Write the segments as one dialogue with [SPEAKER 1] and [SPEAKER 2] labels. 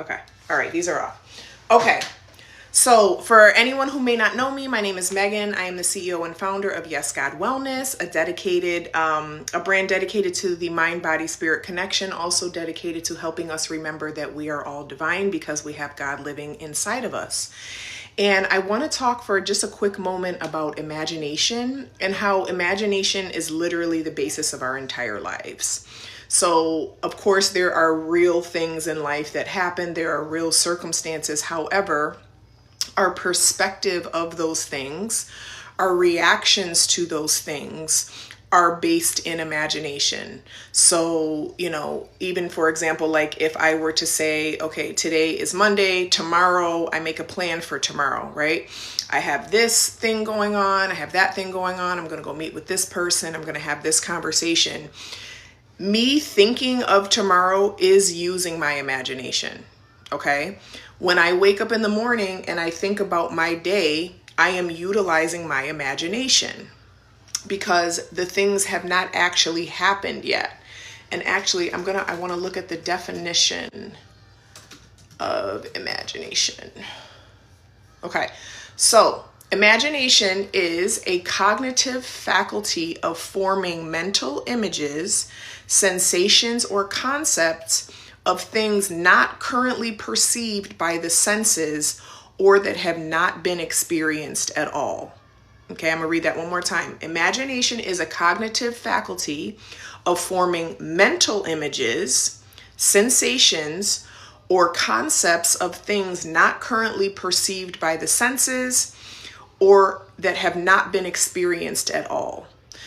[SPEAKER 1] Okay. All right. These are off. Okay. So for anyone who may not know me, my name is Megan. I am the CEO and founder of Yes God Wellness, a brand dedicated to the mind, body, spirit connection, also dedicated to helping us remember that we are all divine because we have God living inside of us. And I want to talk for just a quick moment about imagination and how imagination is literally the basis of our entire lives. So, of course, there are real things in life that happen. There are real circumstances. However, our perspective of those things, our reactions to those things are based in imagination. So, even for example, like if I were to say, okay, today is Monday, tomorrow I make a plan for tomorrow, right? I have this thing going on, I have that thing going on, I'm going to go meet with this person, I'm going to have this conversation. Me thinking of tomorrow is using my imagination, okay? When I wake up in the morning and I think about my day, I am utilizing my imagination because the things have not actually happened yet. And actually, I want to look at the definition of imagination. Okay, so imagination is a cognitive faculty of forming mental images, sensations, or concepts of things not currently perceived by the senses or that have not been experienced at all. Okay, I'm gonna read that one more time. Imagination is a cognitive faculty of forming mental images, sensations, or concepts of things not currently perceived by the senses or that have not been experienced at all.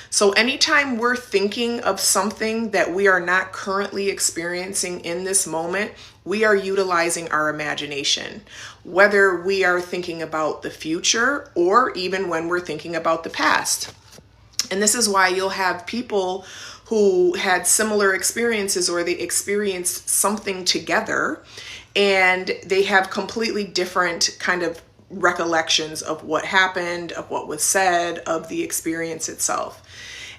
[SPEAKER 1] So anytime we're thinking of something that we are not currently experiencing in this moment, we are utilizing our imagination, whether we are thinking about the future or even when we're thinking about the past. And this is why you'll have people who had similar experiences or they experienced something together and they have completely different kind of recollections of what happened, of what was said, of the experience itself.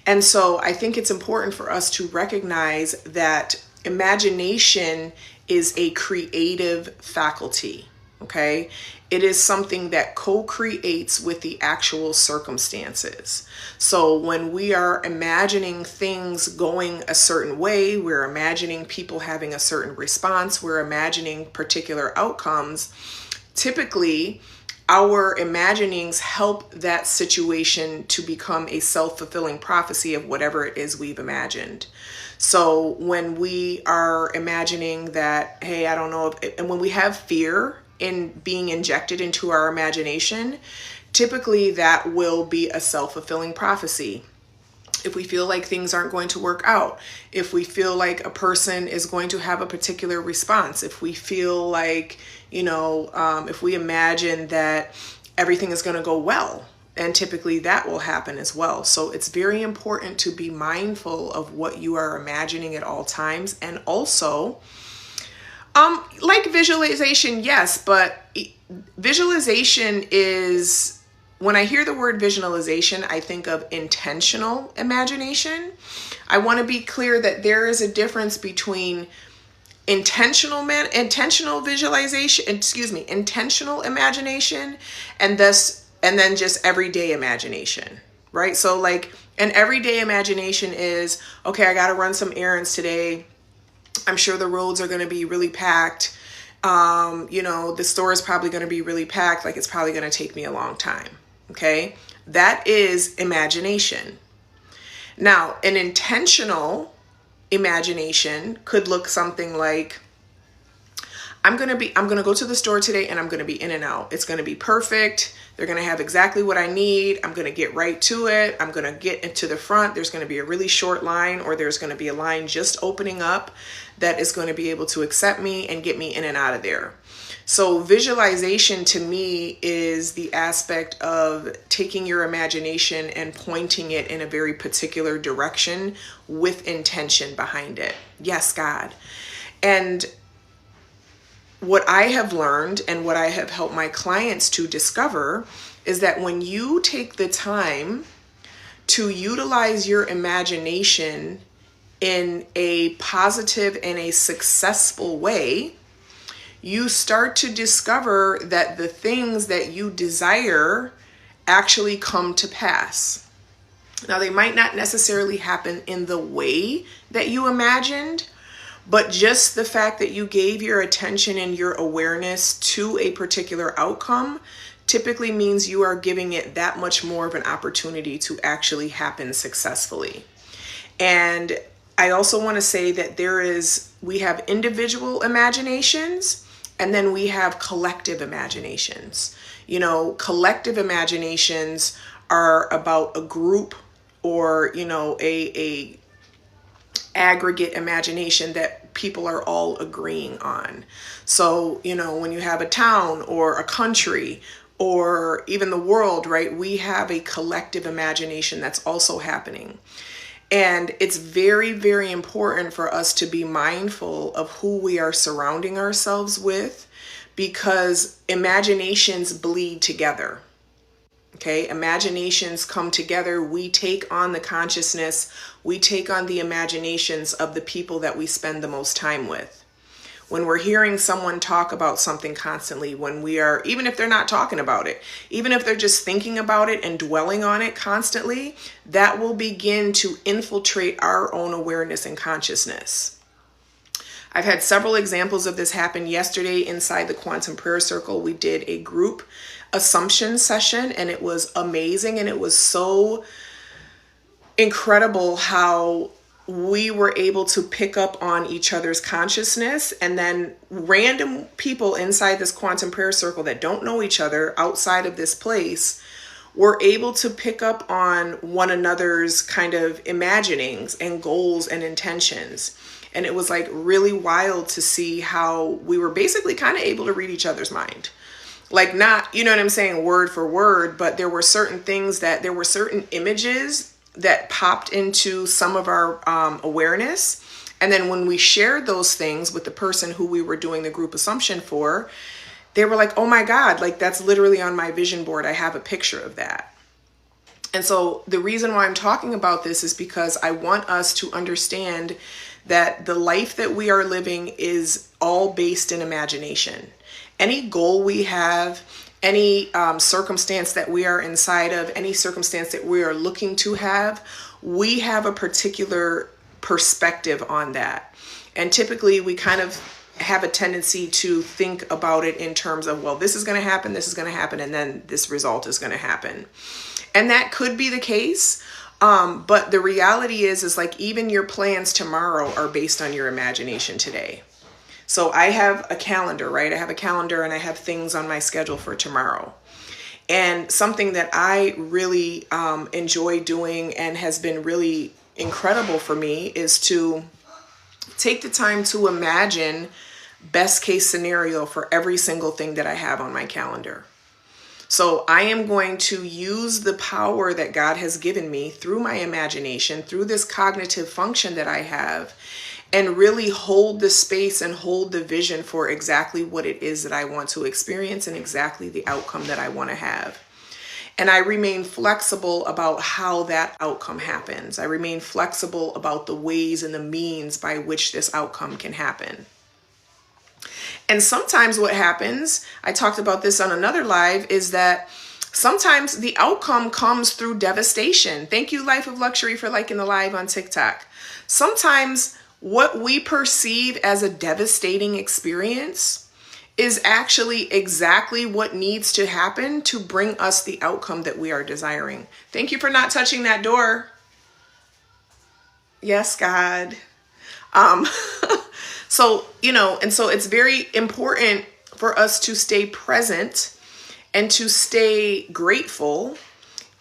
[SPEAKER 1] And so I think it's important for us to recognize that imagination is a creative faculty, okay? It is something that co-creates with the actual circumstances. So when we are imagining things going a certain way, we're imagining people having a certain response, we're imagining particular outcomes, typically our imaginings help that situation to become a self-fulfilling prophecy of whatever it is we've imagined. So when we are imagining that, hey, I don't know, and when we have fear in being injected into our imagination, typically that will be a self-fulfilling prophecy. If we feel like things aren't going to work out, if we feel like a person is going to have a particular response, if we feel like, if we imagine that everything is going to go well, and typically that will happen as well. So it's very important to be mindful of what you are imagining at all times. And also, like visualization, yes, but visualization is, when I hear the word visualization, I think of intentional imagination. I want to be clear that there is a difference between intentional imagination, and then just everyday imagination, right? So like an everyday imagination is, okay, I got to run some errands today. I'm sure the roads are going to be really packed. The store is probably going to be really packed. Like it's probably going to take me a long time. Okay, that is imagination. Now, an intentional imagination could look something like, I'm going to go to the store today and I'm going to be in and out. It's going to be perfect. They're going to have exactly what I need. I'm going to get right to it. I'm going to get into the front. There's going to be a really short line, or there's going to be a line just opening up that is going to be able to accept me and get me in and out of there. So visualization to me is the aspect of taking your imagination and pointing it in a very particular direction with intention behind it. Yes, God. And what I have learned and what I have helped my clients to discover is that when you take the time to utilize your imagination in a positive and a successful way, you start to discover that the things that you desire actually come to pass. Now, they might not necessarily happen in the way that you imagined, but just the fact that you gave your attention and your awareness to a particular outcome typically means you are giving it that much more of an opportunity to actually happen successfully. And I also want to say that we have individual imaginations, and then we have collective imaginations. Collective imaginations are about a group or, a aggregate imagination that people are all agreeing on. So, when you have a town or a country or even the world, right, we have a collective imagination that's also happening. And it's very, very important for us to be mindful of who we are surrounding ourselves with, because imaginations bleed together. Okay, imaginations come together. We take on the consciousness, we take on the imaginations of the people that we spend the most time with. When we're hearing someone talk about something constantly, when we are, even if they're not talking about it, even if they're just thinking about it and dwelling on it constantly, that will begin to infiltrate our own awareness and consciousness. I've had several examples of this happen yesterday inside the Quantum Prayer Circle. We did a group assumption session, and it was amazing, and it was so incredible how we were able to pick up on each other's consciousness, and then random people inside this Quantum Prayer Circle that don't know each other outside of this place were able to pick up on one another's kind of imaginings and goals and intentions. And it was like really wild to see how we were basically kind of able to read each other's mind. Like, not, you know what I'm saying, word for word, but there were certain images that popped into some of our awareness. And then when we shared those things with the person who we were doing the group assumption for, they were like, oh my God, like that's literally on my vision board. I have a picture of that. And so the reason why I'm talking about this is because I want us to understand that the life that we are living is all based in imagination. Any goal we have, any circumstance that we are inside of, any circumstance that we are looking to have, we have a particular perspective on that. And typically we kind of have a tendency to think about it in terms of, well, this is going to happen, and then this result is going to happen. And that could be the case. But the reality is like even your plans tomorrow are based on your imagination today. So I have a calendar, right? I have a calendar and I have things on my schedule for tomorrow. And something that I really enjoy doing and has been really incredible for me is to take the time to imagine best case scenario for every single thing that I have on my calendar. So I am going to use the power that God has given me through my imagination, through this cognitive function that I have, and really hold the space and hold the vision for exactly what it is that I want to experience and exactly the outcome that I want to have. And I remain flexible about how that outcome happens. I remain flexible about the ways and the means by which this outcome can happen. And sometimes what happens, I talked about this on another live, is that sometimes the outcome comes through devastation. Thank you, Life of Luxury, for liking the live on TikTok. Sometimes what we perceive as a devastating experience is actually exactly what needs to happen to bring us the outcome that we are desiring. Thank you for not touching that door. Yes, God. So it's very important for us to stay present and to stay grateful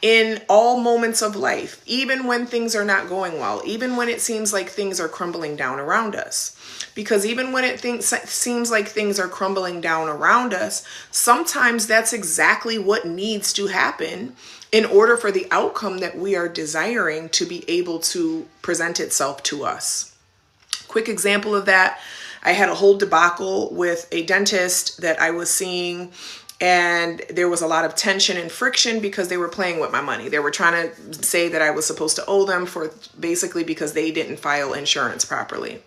[SPEAKER 1] in all moments of life, even when things are not going well, even when it seems like things are crumbling down around us. Because even when it seems like things are crumbling down around us, sometimes that's exactly what needs to happen in order for the outcome that we are desiring to be able to present itself to us. Quick example of that, I had a whole debacle with a dentist that I was seeing, and there was a lot of tension and friction because they were playing with my money. They were trying to say that I was supposed to owe them for basically because they didn't file insurance properly.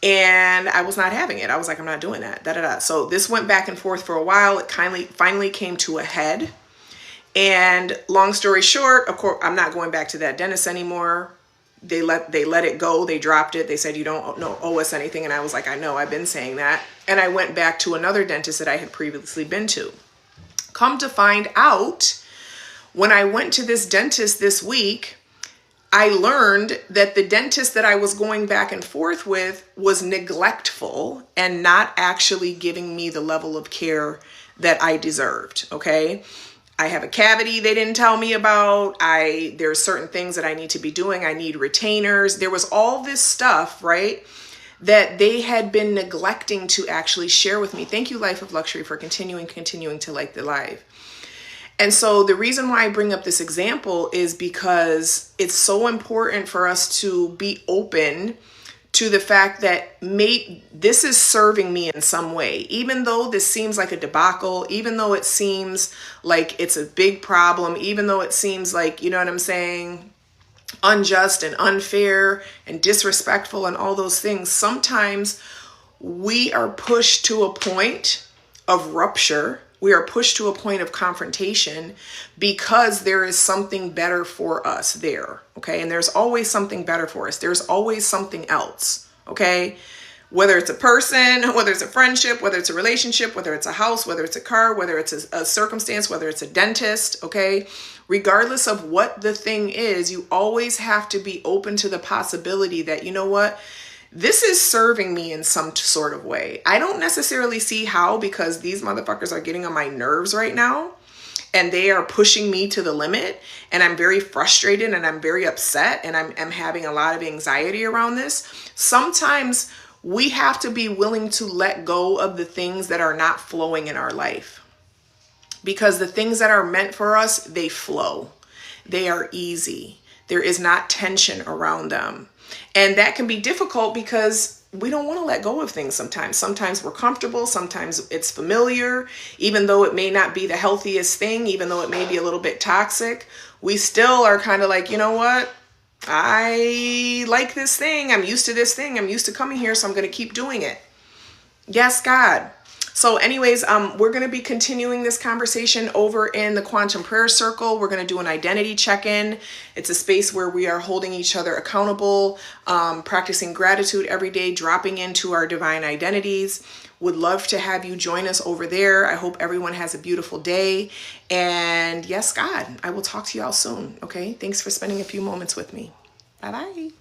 [SPEAKER 1] And I was not having it. I was like, I'm not doing that. Da, da, da. So this went back and forth for a while. It finally came to a head. And long story short, of course, I'm not going back to that dentist anymore. They let it go. They dropped it. They said, you don't owe us anything. And I was like, I know, I've been saying that. And I went back to another dentist that I had previously been to. Come to find out, when I went to this dentist this week, I learned that the dentist that I was going back and forth with was neglectful and not actually giving me the level of care that I deserved, okay? I have a cavity they didn't tell me about. There's certain things that I need to be doing. I need retainers. There was all this stuff, right, that they had been neglecting to actually share with me. Thank you, Life of Luxury, for continuing to like the live. And so the reason why I bring up this example is because it's so important for us to be open to the fact that this is serving me in some way. Even though this seems like a debacle, even though it seems like it's a big problem, even though it seems like, you know what I'm saying, unjust and unfair and disrespectful and all those things, sometimes we are pushed to a point of rupture. We are pushed to a point of confrontation because there is something better for us there, okay? And there's always something better for us. There's always something else, okay? Whether it's a person, whether it's a friendship, whether it's a relationship, whether it's a house, whether it's a car, whether it's a circumstance, whether it's a dentist, okay? Regardless of what the thing is, you always have to be open to the possibility that, you know what? This is serving me in some sort of way. I don't necessarily see how, because these motherfuckers are getting on my nerves right now and they are pushing me to the limit, and I'm very frustrated and I'm very upset and I'm having a lot of anxiety around this. Sometimes we have to be willing to let go of the things that are not flowing in our life, because the things that are meant for us, they flow. They are easy. There is not tension around them. And that can be difficult because we don't want to let go of things sometimes. Sometimes we're comfortable. Sometimes it's familiar. Even though it may not be the healthiest thing, even though it may be a little bit toxic, we still are kind of like, you know what? I like this thing. I'm used to this thing. I'm used to coming here, so I'm going to keep doing it. Yes, God. So anyways, we're going to be continuing this conversation over in the Quantum Prayer Circle. We're going to do an identity check-in. It's a space where we are holding each other accountable, practicing gratitude every day, dropping into our divine identities. Would love to have you join us over there. I hope everyone has a beautiful day. And yes, God, I will talk to you all soon. Okay. Thanks for spending a few moments with me. Bye-bye.